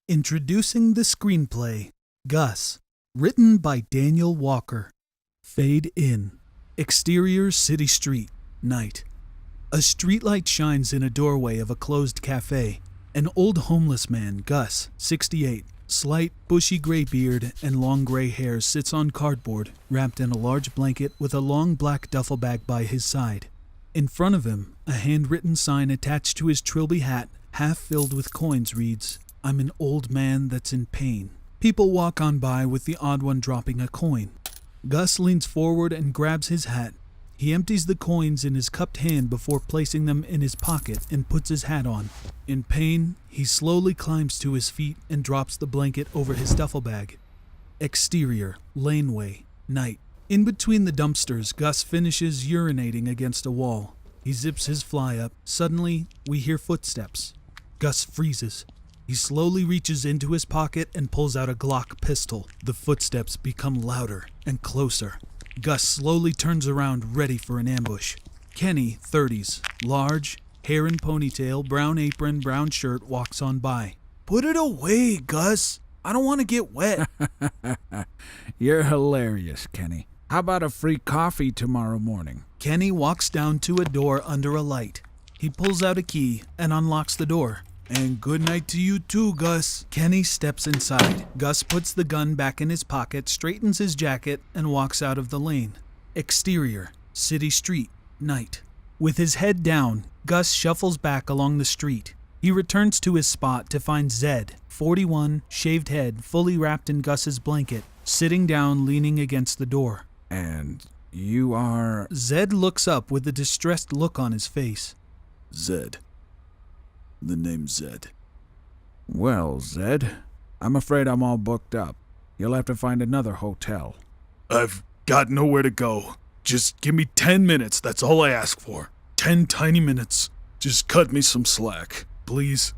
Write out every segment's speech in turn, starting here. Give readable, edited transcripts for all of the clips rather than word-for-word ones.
Introducing the screenplay, Gus, written by Daniel Walker. Fade in. Exterior city street, night. A streetlight shines in a doorway of a closed cafe. An old homeless man, Gus, 68, slight, bushy gray beard and long gray hair, sits on cardboard, wrapped in a large blanket with a long black duffel bag by his side. In front of him, a handwritten sign attached to his trilby hat, half filled with coins, reads, "I'm an old man that's in pain." People walk on by with the odd one dropping a coin. Gus leans forward and grabs his hat. He empties the coins in his cupped hand before placing them in his pocket and puts his hat on. In pain, he slowly climbs to his feet and drops the blanket over his duffel bag. Exterior, laneway, night. In between the dumpsters, Gus finishes urinating against a wall. He zips his fly up. Suddenly, we hear footsteps. Gus freezes. He slowly reaches into his pocket and pulls out a Glock pistol. The footsteps become louder and closer. Gus slowly turns around, ready for an ambush. Kenny, 30s, large, hair in ponytail, brown apron, brown shirt, walks on by. "Put it away, Gus. I don't want to get wet." You're hilarious, Kenny. How about a free coffee tomorrow morning? Kenny walks down to a door under a light. He pulls out a key and unlocks the door. "And good night to you too, Gus." Kenny steps inside. Gus puts the gun back in his pocket, straightens his jacket, and walks out of the lane. Exterior, city street, night. With his head down, Gus shuffles back along the street. He returns to his spot to find Zed, 41, shaved head, fully wrapped in Gus's blanket, sitting down leaning against the door. And you are... Zed looks up with a distressed look on his face. Zed. The name's Zed. Well, Zed, I'm afraid I'm all booked up. You'll have to find another hotel. I've got nowhere to go. Just give me 10 minutes, that's all I ask for. 10 tiny minutes. Just cut me some slack, please.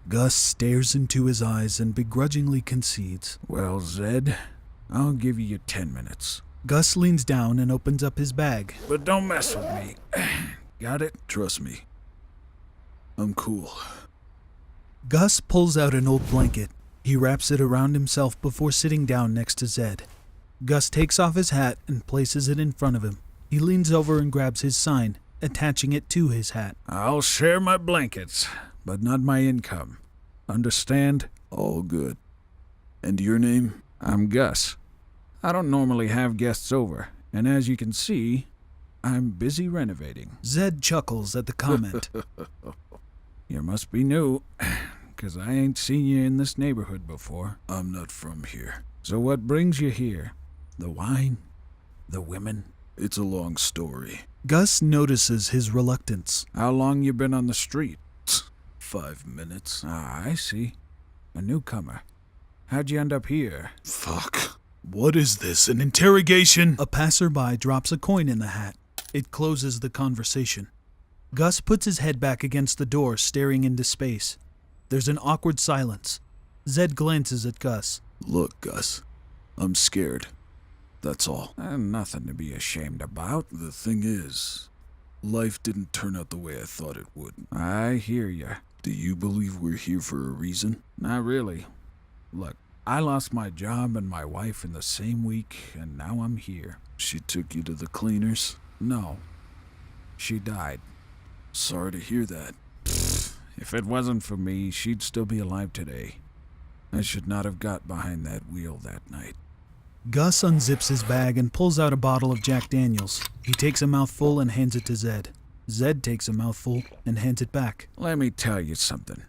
Gus stares into his eyes and begrudgingly concedes. Well, Zed, I'll give you 10 minutes. Gus leans down and opens up his bag. But don't mess with me. Got it? Trust me. I'm cool. Gus pulls out an old blanket. He wraps it around himself before sitting down next to Zed. Gus takes off his hat and places it in front of him. He leans over and grabs his sign, attaching it to his hat. I'll share my blankets, but not my income. Understand? All good. And your name? I'm Gus. I don't normally have guests over, and as you can see, I'm busy renovating. Zed chuckles at the comment. You must be new, 'cause I ain't seen you in this neighborhood before. I'm not from here. So what brings you here? The wine? The women? It's a long story. Gus notices his reluctance. How long you been on the street? 5 minutes. Ah, I see. A newcomer. How'd you end up here? Fuck. What is this, an interrogation? A passerby drops a coin in the hat. It closes the conversation. Gus puts his head back against the door, staring into space. There's an awkward silence. Zed glances at Gus. Look, Gus, I'm scared. That's all. Nothing to be ashamed about. The thing is, life didn't turn out the way I thought it would. I hear ya. Do you believe we're here for a reason? Not really. Look, I lost my job and my wife in the same week, and now I'm here. She took you to the cleaners? No. She died. Sorry to hear that. If it wasn't for me, she'd still be alive today. I should not have got behind that wheel that night. Gus unzips his bag and pulls out a bottle of Jack Daniels. He takes a mouthful and hands it to Zed. Zed takes a mouthful and hands it back. Let me tell you something.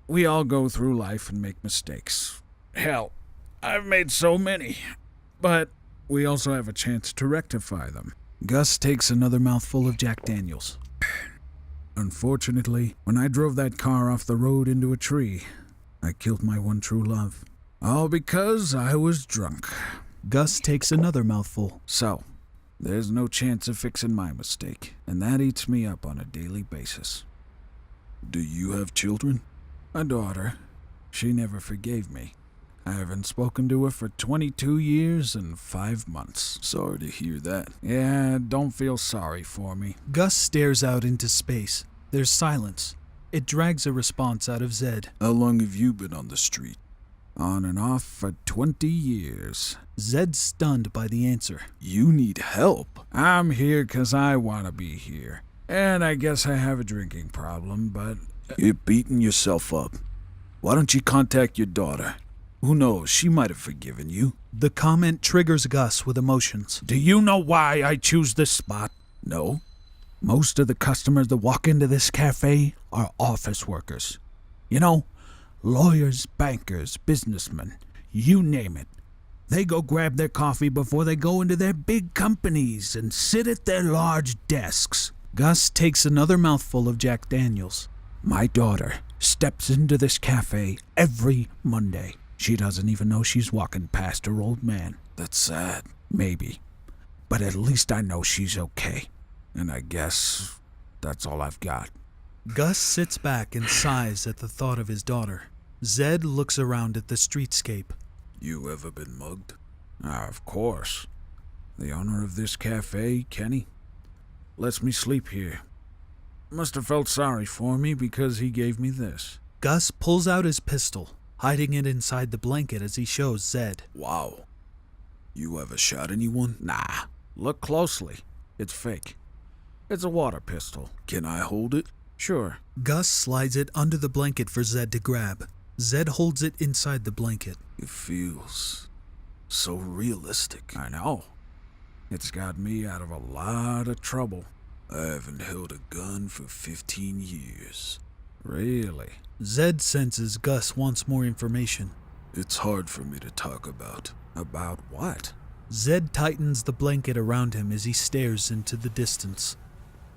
We all go through life and make mistakes. Hell, I've made so many. But we also have a chance to rectify them. Gus takes another mouthful of Jack Daniels. Unfortunately, when I drove that car off the road into a tree, I killed my one true love. All because I was drunk. Gus takes another mouthful. So, there's no chance of fixing my mistake, and that eats me up on a daily basis. Do you have children? A daughter. She never forgave me. I haven't spoken to her for 22 years and 5 months. Sorry to hear that. Yeah, don't feel sorry for me. Gus stares out into space. There's silence. It drags a response out of Zed. How long have you been on the street? On and off for 20 years. Zed's stunned by the answer. You need help. I'm here 'cause I want to be here. And I guess I have a drinking problem, but... You're beating yourself up. Why don't you contact your daughter? Who knows, she might have forgiven you. The comment triggers Gus with emotions. Do you know why I choose this spot? No? Most of the customers that walk into this cafe are office workers. You know, lawyers, bankers, businessmen, you name it. They go grab their coffee before they go into their big companies and sit at their large desks. Gus takes another mouthful of Jack Daniels. My daughter steps into this cafe every Monday. She doesn't even know she's walking past her old man. That's sad. Maybe. But at least I know she's okay. And I guess that's all I've got. Gus sits back and sighs at the thought of his daughter. Zed looks around at the streetscape. You ever been mugged? Of course. The owner of this cafe, Kenny, lets me sleep here. Must have felt sorry for me because he gave me this. Gus pulls out his pistol, hiding it inside the blanket as he shows Zed. Wow. You ever shot anyone? Nah. Look closely. It's fake. It's a water pistol. Can I hold it? Sure. Gus slides it under the blanket for Zed to grab. Zed holds it inside the blanket. It feels so realistic. I know. It's got me out of a lot of trouble. I haven't held a gun for 15 years. Really? Zed senses Gus wants more information. It's hard for me to talk about. About what? Zed tightens the blanket around him as he stares into the distance.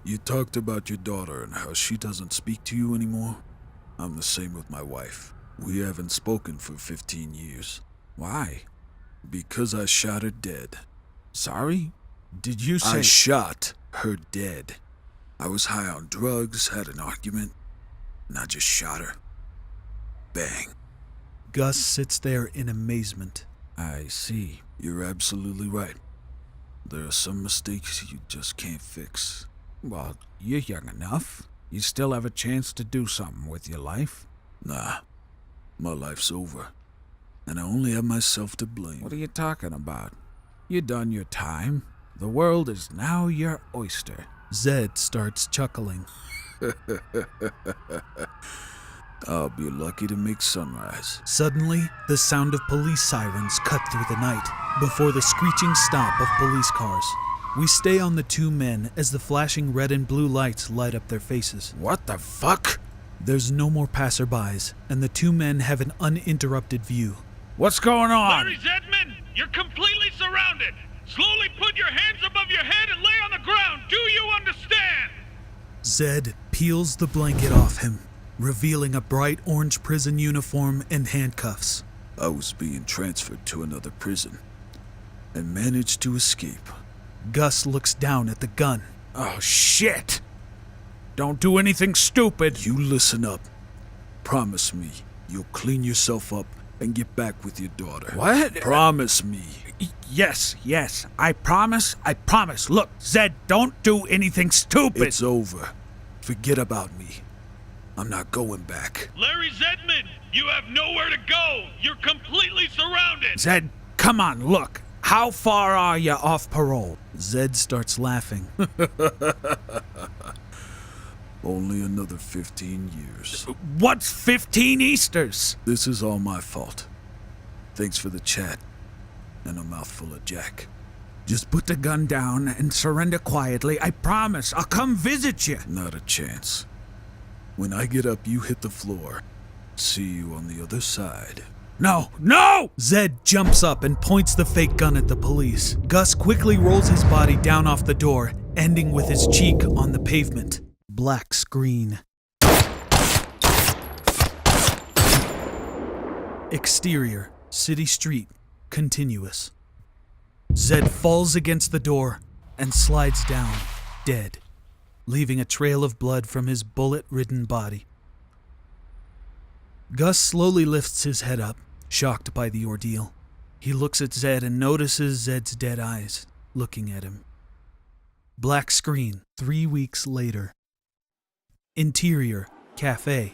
You talked about your daughter and how she doesn't speak to you anymore. I'm the same with my wife. We haven't spoken for 15 years. Why? Because I shot her dead. Sorry? Did you say... I shot her dead. I was high on drugs, had an argument, and I just shot her. Bang. Gus sits there in amazement. I see. You're absolutely right. There are some mistakes you just can't fix. Well, you're young enough. You still have a chance to do something with your life. Nah. My life's over. And I only have myself to blame. What are you talking about? You done your time. The world is now your oyster. Zed starts chuckling. I'll be lucky to make sunrise. Suddenly, the sound of police sirens cut through the night, before the screeching stop of police cars. We stay on the two men as the flashing red and blue lights light up their faces. What the fuck? There's no more passerbys, and the two men have an uninterrupted view. What's going on? Larry Zedman, you're completely surrounded. Slowly put your hands above your head and lay on the ground. Do you understand? Zed peels the blanket off him, revealing a bright orange prison uniform and handcuffs. I was being transferred to another prison and managed to escape. Gus looks down at the gun. Oh, shit! Don't do anything stupid. You listen up. Promise me you'll clean yourself up and get back with your daughter. What? Promise me. Yes. I promise. Look, Zed, don't do anything stupid. It's over. Forget about me. I'm not going back. Larry Zedman, you have nowhere to go. You're completely surrounded. Zed, come on, look. How far are you off parole? Zed starts laughing. Only another 15 years. What's 15 Easters? This is all my fault. Thanks for the chat and a mouthful of Jack. Just put the gun down and surrender quietly. I promise. I'll come visit you. Not a chance. When I get up, you hit the floor. See you on the other side. No! Zed jumps up and points the fake gun at the police. Gus quickly rolls his body down off the door, ending with his cheek on the pavement. Black screen. Exterior, city street, continuous. Zed falls against the door and slides down, dead, leaving a trail of blood from his bullet-ridden body. Gus slowly lifts his head up, shocked by the ordeal. He looks at Zed and notices Zed's dead eyes looking at him. Black screen, 3 weeks later. Interior, Cafe.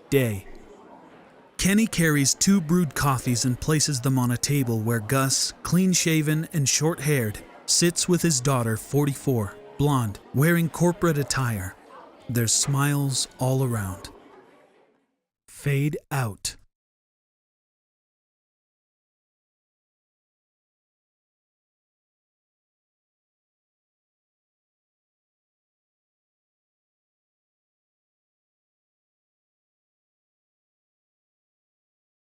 Day. Kenny carries 2 brewed coffees and places them on a table where Gus, clean-shaven and short-haired, sits with his daughter, 44, blonde, wearing corporate attire. There's smiles all around. Fade out.